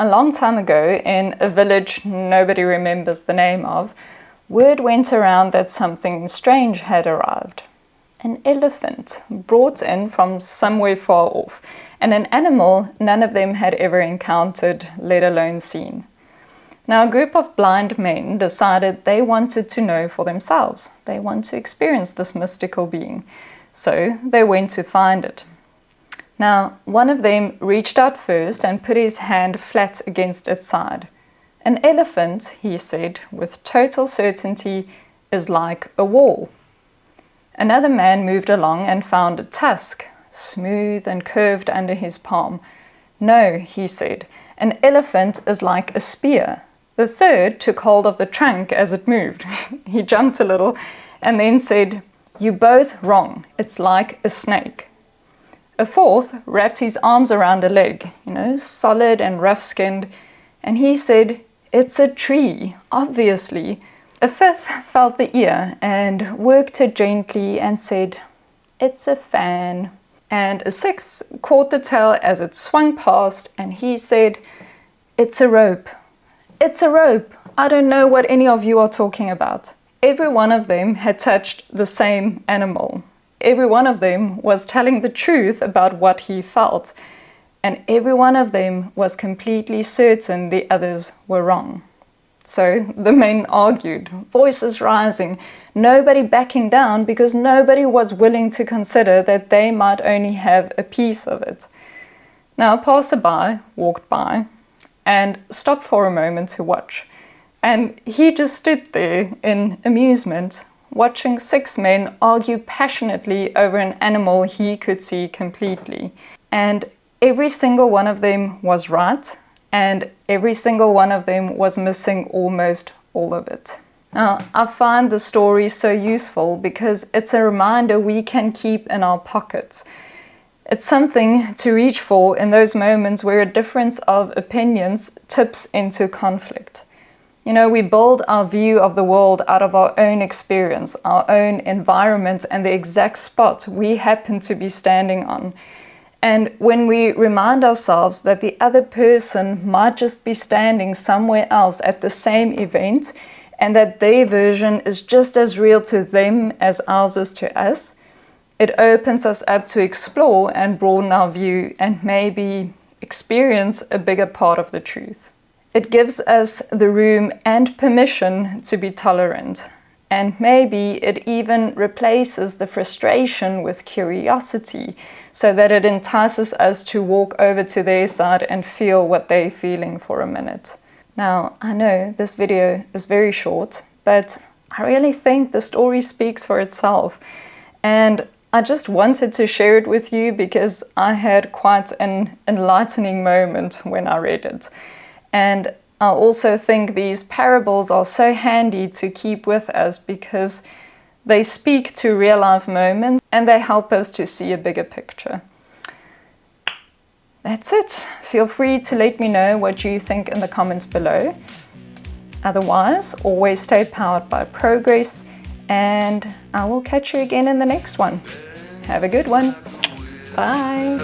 A long time ago, in a village nobody remembers the name of, word went around that something strange had arrived. An elephant brought in from somewhere far off, and an animal none of them had ever encountered, let alone seen. Now, a group of blind men decided they wanted to know for themselves. They want to experience this mystical being. So they went to find it. Now, one of them reached out first and put his hand flat against its side. An elephant, he said, with total certainty, is like a wall. Another man moved along and found a tusk, smooth and curved under his palm. No, he said, an elephant is like a spear. The third took hold of the trunk as it moved. He jumped a little and then said, "You're both wrong. It's like a snake." A fourth wrapped his arms around a leg, solid and rough-skinned, and he said, "It's a tree, obviously." A fifth felt the ear and worked it gently and said, "It's a fan." And a sixth caught the tail as it swung past, and he said, "It's a rope. It's a rope. I don't know what any of you are talking about." Every one of them had touched the same animal. Every one of them was telling the truth about what he felt, and every one of them was completely certain the others were wrong. So the men argued, voices rising, nobody backing down because nobody was willing to consider that they might only have a piece of it. Now a passerby walked by and stopped for a moment to watch. And he just stood there in amusement, watching six men argue passionately over an animal he could see completely. And every single one of them was right, and every single one of them was missing almost all of it. Now, I find the story so useful because it's a reminder we can keep in our pockets. It's something to reach for in those moments where a difference of opinions tips into conflict. We build our view of the world out of our own experience, our own environment, and the exact spot we happen to be standing on. And when we remind ourselves that the other person might just be standing somewhere else at the same event, and that their version is just as real to them as ours is to us, it opens us up to explore and broaden our view and maybe experience a bigger part of the truth. It gives us the room and permission to be tolerant. And maybe it even replaces the frustration with curiosity so that it entices us to walk over to their side and feel what they're feeling for a minute. Now, I know this video is very short, but I really think the story speaks for itself. And I just wanted to share it with you because I had quite an enlightening moment when I read it. And I also think these parables are so handy to keep with us because they speak to real-life moments and they help us to see a bigger picture. That's it. Feel free to let me know what you think in the comments below. Otherwise, always stay powered by progress, and I will catch you again in the next one. Have a good one. Bye.